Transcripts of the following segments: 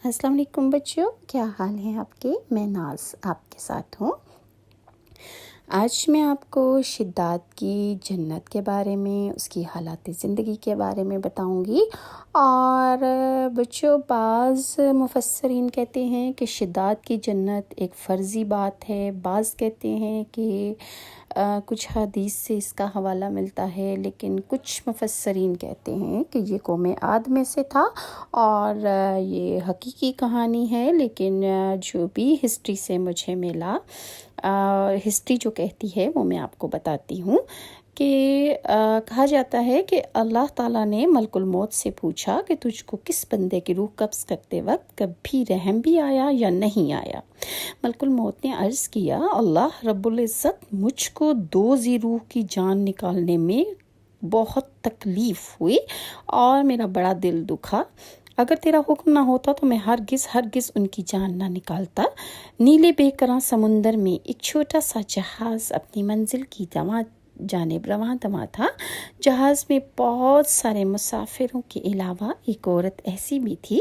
السلام علیکم بچوں، کیا حال ہیں آپ کے؟ میں ناز آپ کے ساتھ ہوں۔ آج میں آپ کو شداد کی جنت کے بارے میں، اس کی حالات زندگی کے بارے میں بتاؤں گی۔ اور بچوں، بعض مفسرین کہتے ہیں کہ شداد کی جنت ایک فرضی بات ہے، بعض کہتے ہیں کہ کچھ حدیث سے اس کا حوالہ ملتا ہے، لیکن کچھ مفسرین کہتے ہیں کہ یہ قوم عاد میں سے تھا اور یہ حقیقی کہانی ہے۔ لیکن جو بھی ہسٹری سے مجھے ملا، ہسٹری جو کہتی ہے وہ میں آپ کو بتاتی ہوں کہ کہا جاتا ہے کہ اللہ تعالیٰ نے ملک الموت سے پوچھا کہ تجھ کو کس بندے کی روح قبض کرتے وقت کبھی رحم بھی آیا یا نہیں آیا؟ ملک الموت نے عرض کیا، اللہ رب العزت، مجھ کو 2 روح کی جان نکالنے میں بہت تکلیف ہوئی اور میرا بڑا دل دکھا۔ اگر تیرا حکم نہ ہوتا تو میں ہرگز ان کی جان نہ نکالتا۔ نیلے بے کراں سمندر میں ایک چھوٹا سا جہاز اپنی منزل کی جانب رواں دواں تھا۔ جہاز میں بہت سارے مسافروں کے علاوہ ایک عورت ایسی بھی تھی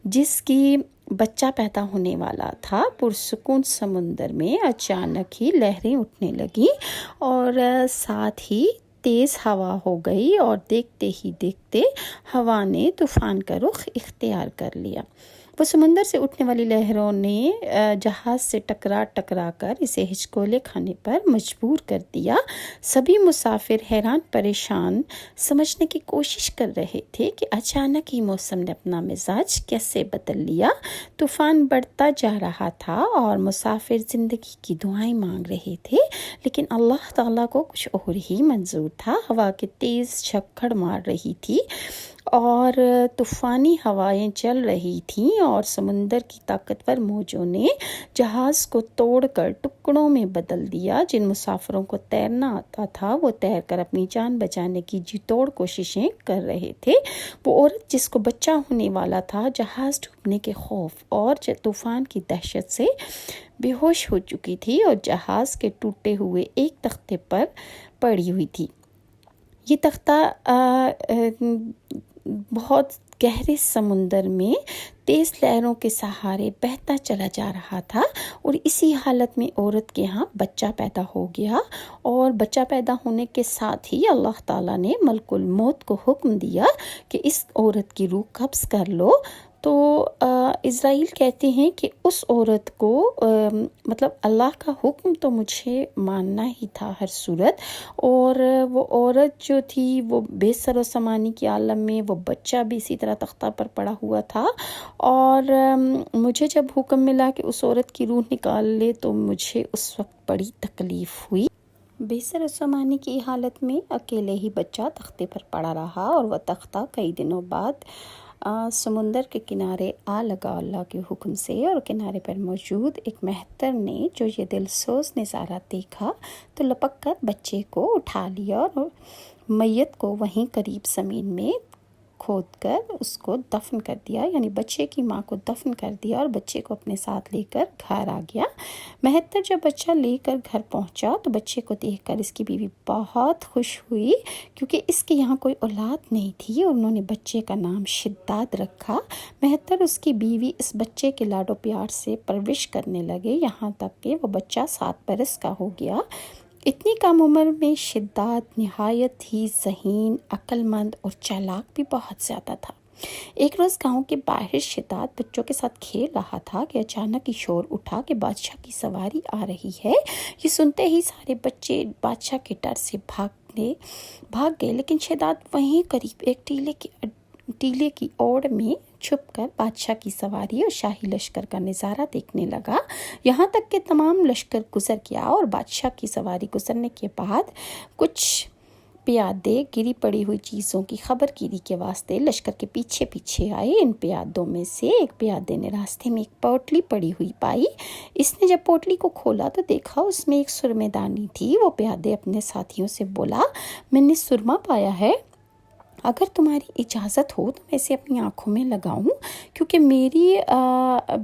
جس کی بچہ پیدا ہونے والا تھا۔ پرسکون سمندر میں اچانک ہی لہریں اٹھنے لگیں اور ساتھ ہی تیز ہوا ہو گئی اور دیکھتے ہی دیکھتے ہوا نے طوفان کا رخ اختیار کر لیا۔ وہ سمندر سے اٹھنے والی لہروں نے جہاز سے ٹکرا کر اسے ہچکولے کھانے پر مجبور کر دیا۔ سبھی مسافر حیران پریشان سمجھنے کی کوشش کر رہے تھے کہ اچانک ہی موسم نے اپنا مزاج کیسے بدل لیا۔ طوفان بڑھتا جا رہا تھا اور مسافر زندگی کی دعائیں مانگ رہے تھے، لیکن اللہ تعالیٰ کو کچھ اور ہی منظور تھا۔ ہوا کی تیز جھکڑ مار رہی تھی اور طوفانی ہوائیں چل رہی تھیں اور سمندر کی طاقتور موجوں نے جہاز کو توڑ کر ٹکڑوں میں بدل دیا۔ جن مسافروں کو تیرنا آتا تھا وہ تیر کر اپنی جان بچانے کی جی توڑ کوششیں کر رہے تھے۔ وہ عورت جس کو بچہ ہونے والا تھا جہاز ڈوبنے کے خوف اور طوفان کی دہشت سے بے ہوش ہو چکی تھی اور جہاز کے ٹوٹے ہوئے ایک تختے پر پڑی ہوئی تھی۔ یہ تختہ بہت گہرے سمندر میں تیز لہروں کے سہارے بہتا چلا جا رہا تھا اور اسی حالت میں عورت کے ہاں بچہ پیدا ہو گیا اور بچہ پیدا ہونے کے ساتھ ہی اللہ تعالیٰ نے ملک الموت کو حکم دیا کہ اس عورت کی روح قبض کر لو۔ تو اسرائیل کہتے ہیں کہ اس عورت کو مطلب اللہ کا حکم تو مجھے ماننا ہی تھا ہر صورت، اور وہ عورت جو تھی وہ بے سر و سامانی کے عالم میں، وہ بچہ بھی اسی طرح تختہ پر پڑا ہوا تھا۔ اور مجھے جب حکم ملا کہ اس عورت کی روح نکال لے تو مجھے اس وقت بڑی تکلیف ہوئی۔ بے سر و سامانی کی حالت میں اکیلے ہی بچہ تختے پر پڑا رہا اور وہ تختہ کئی دنوں بعد سمندر کے کنارے آ لگا اللہ کے حکم سے، اور کنارے پر موجود ایک مہتر نے جو یہ دلسوز نظارہ دیکھا تو لپک کر بچے کو اٹھا لیا اور میت کو وہیں قریب زمین میں کھود کر اس کو دفن کر دیا، یعنی بچے کی ماں کو دفن کر دیا اور بچے کو اپنے ساتھ لے کر گھر آ گیا۔ مہتر جب بچہ لے کر گھر پہنچا تو بچے کو دیکھ کر اس کی بیوی بہت خوش ہوئی، کیونکہ اس کے یہاں کوئی اولاد نہیں تھی اور انہوں نے بچے کا نام شداد رکھا۔ مہتر اس کی بیوی اس بچے کے لاڈ و پیار سے پرورش کرنے لگے، یہاں تک کہ وہ بچہ 7 برس کا ہو گیا۔ اتنی کم عمر میں شداد نہایت ہی ذہین، عقل مند اور چالاک بھی بہت زیادہ تھا۔ ایک روز گاؤں کے باہر شداد بچوں کے ساتھ کھیل رہا تھا کہ اچانک ہی شور اٹھا کہ بادشاہ کی سواری آ رہی ہے۔ یہ سنتے ہی سارے بچے بادشاہ کے ڈر سے بھاگ گئے، لیکن شداد وہیں قریب ایک ٹیلے کی اوڑ میں چھپ کر بادشاہ کی سواری اور شاہی لشکر کا نظارہ دیکھنے لگا، یہاں تک کہ تمام لشکر گزر گیا اور بادشاہ کی سواری گزرنے کے بعد کچھ پیادے گری پڑی ہوئی چیزوں کی خبر گیری کے واسطے لشکر کے پیچھے پیچھے آئے۔ ان پیادوں میں سے ایک پیادے نے راستے میں ایک پوٹلی پڑی ہوئی پائی۔ اس نے جب پوٹلی کو کھولا تو دیکھا اس میں ایک سرمے دانی تھی۔ وہ پیادے اپنے ساتھیوں سے بولا، میں نے سرما پایا ہے۔ اگر تمہاری اجازت ہو تو میں اسے اپنی آنکھوں میں لگاؤں، کیونکہ میری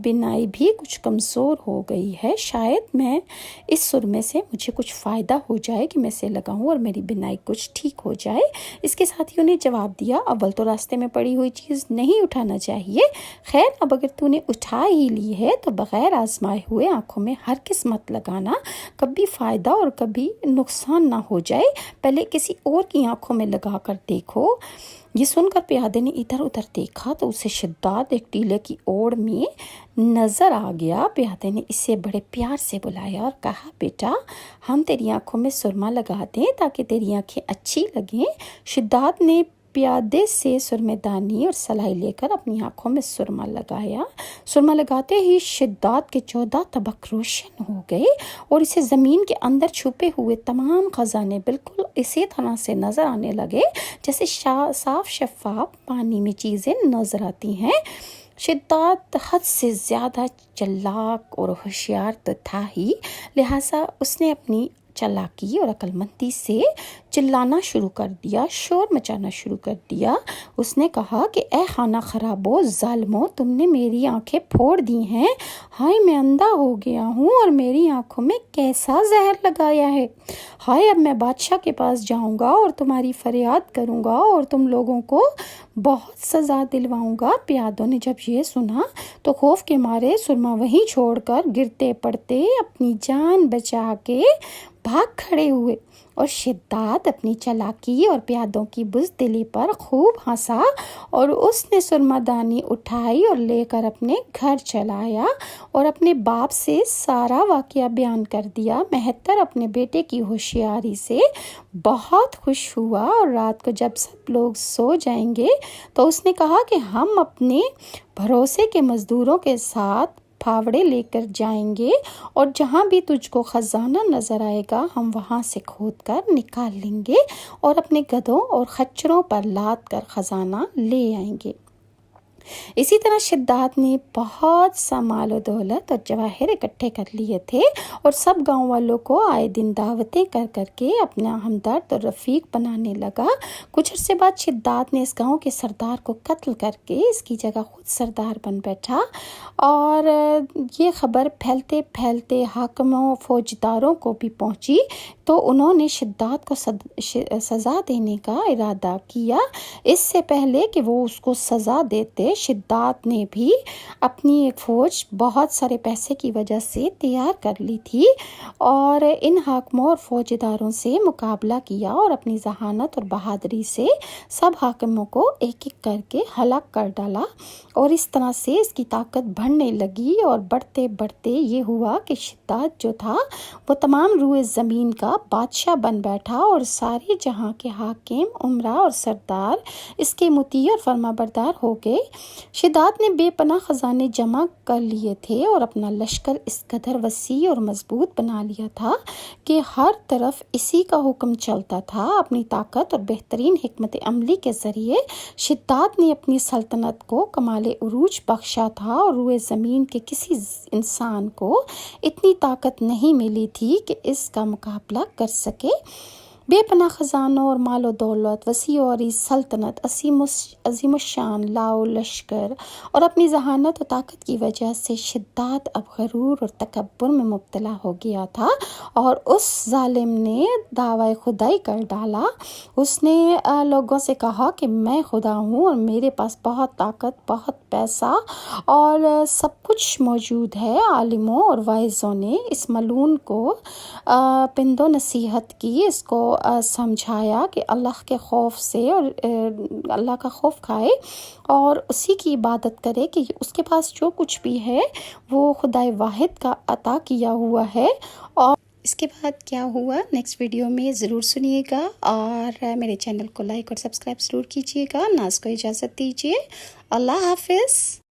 بینائی بھی کچھ کمزور ہو گئی ہے، شاید میں اس سرمے سے مجھے کچھ فائدہ ہو جائے کہ میں اسے لگاؤں اور میری بینائی کچھ ٹھیک ہو جائے۔ اس کے ساتھیوں نے جواب دیا، اول تو راستے میں پڑی ہوئی چیز نہیں اٹھانا چاہیے، خیر اب اگر تو نے اٹھا ہی لی ہے تو بغیر آزمائے ہوئے آنکھوں میں ہرگز مت لگانا، کبھی فائدہ اور کبھی نقصان نہ ہو جائے، پہلے کسی اور کی آنکھوں میں لگا کر دیکھو۔ یہ سن کر پیادے نے ادھر ادھر دیکھا تو اسے شداد ایک ٹیلے کی اوڑ میں نظر آ گیا۔ پیادے نے اسے بڑے پیار سے بلایا اور کہا، بیٹا ہم تیری آنکھوں میں سرما لگا دیں تاکہ تیری آنکھیں اچھی لگیں۔ شداد نے پیادے سے سرمے دانی اور سلائی لے کر اپنی آنکھوں میں سرما لگایا۔ سرما لگاتے ہی شداد کے 14 طبق روشن ہو گئے اور اسے زمین کے اندر چھپے ہوئے تمام خزانے بالکل اسی طرح سے نظر آنے لگے جیسے صاف شفاف پانی میں چیزیں نظر آتی ہیں۔ شداد حد سے زیادہ چلاک اور ہوشیار تو تھا ہی، لہٰذا اس نے اپنی چالاکی اور عقل مندی سے چلانا شروع کر دیا، شور مچانا شروع کر دیا۔ اس نے کہا کہ اے خانہ خرابو، ظالمو، تم نے میری آنکھیں پھوڑ دی ہیں، ہائے میں اندھا ہو گیا ہوں اور میری آنکھوں میں کیسا زہر لگایا ہے، ہائے اب میں بادشاہ کے پاس جاؤں گا اور تمہاری فریاد کروں گا اور تم لوگوں کو بہت سزا دلواؤں گا۔ پیادوں نے جب یہ سنا تو خوف کے مارے سرما وہیں چھوڑ کر گرتے پڑتے اپنی جان بچا کے بھاگ کھڑے ہوئے، اور شداد اپنی چالاکی اور پیادوں کی بزدلی پر خوب ہنسا اور اس نے سرما دانی اٹھائی اور لے کر اپنے گھر چلایا اور اپنے باپ سے سارا واقعہ بیان کر دیا۔ مہتر اپنے بیٹے کی ہوشیاری سے بہت خوش ہوا اور رات کو جب سب لوگ سو جائیں گے تو اس نے کہا کہ ہم اپنے بھروسے کے مزدوروں کے ساتھ پھاوڑے لے کر جائیں گے اور جہاں بھی تجھ کو خزانہ نظر آئے گا ہم وہاں سے کھود کر نکال لیں گے اور اپنے گدھوں اور خچروں پر لاد کر خزانہ لے آئیں گے۔ اسی طرح شداد نے بہت سا مال و دولت اور جواہر اکٹھے کر لیے تھے اور سب گاؤں والوں کو آئے دن دعوتیں کر کر کے اپنا ہمدرد اور رفیق بنانے لگا۔ کچھ عرصے بعد شداد نے اس گاؤں کے سردار کو قتل کر کے اس کی جگہ خود سردار بن بیٹھا، اور یہ خبر پھیلتے پھیلتے حاکموں فوجداروں کو بھی پہنچی تو انہوں نے شداد کو سزا دینے کا ارادہ کیا۔ اس سے پہلے کہ وہ اس کو سزا دیتے، شداد نے بھی اپنی ایک فوج بہت سارے پیسے کی وجہ سے تیار کر لی تھی اور ان حاکموں اور فوجداروں سے مقابلہ کیا اور اپنی ذہانت اور بہادری سے سب حاکموں کو ایک ایک کر کے ہلاک کر ڈالا، اور اس طرح سے اس کی طاقت بڑھنے لگی اور بڑھتے بڑھتے یہ ہوا کہ شداد جو تھا وہ تمام روئے زمین کا بادشاہ بن بیٹھا اور سارے جہاں کے حاکم، امراء اور سردار اس کے مطیع اور فرما بردار ہو گئے۔ شداد نے بے پناہ خزانے جمع کر لیے تھے اور اپنا لشکر اس قدر وسیع اور مضبوط بنا لیا تھا کہ ہر طرف اسی کا حکم چلتا تھا۔ اپنی طاقت اور بہترین حکمت عملی کے ذریعے شداد نے اپنی سلطنت کو کمال عروج بخشا تھا اور روئے زمین کے کسی انسان کو اتنی طاقت نہیں ملی تھی کہ اس کا مقابلہ کر سکے۔ بے پناہ خزانوں اور مال و دولت، وسیع و عریض سلطنت، عظیم الشان لاؤ لشکر اور اپنی ذہانت و طاقت کی وجہ سے شداد اب غرور اور تکبر میں مبتلا ہو گیا تھا اور اس ظالم نے دعویٰ خدائی کر ڈالا۔ اس نے لوگوں سے کہا کہ میں خدا ہوں اور میرے پاس بہت طاقت، بہت پیسہ اور سب کچھ موجود ہے۔ عالموں اور واعظوں نے اس ملعون کو پند و نصیحت کی، اس کو سمجھایا کہ اللہ کے خوف سے اور اللہ کا خوف کھائے اور اسی کی عبادت کرے کہ اس کے پاس جو کچھ بھی ہے وہ خدائے واحد کا عطا کیا ہوا ہے۔ اور اس کے بعد کیا ہوا نیکسٹ ویڈیو میں ضرور سنیے گا، اور میرے چینل کو لائک اور سبسکرائب ضرور کیجیے گا۔ ناز کو اجازت دیجیے، اللہ حافظ۔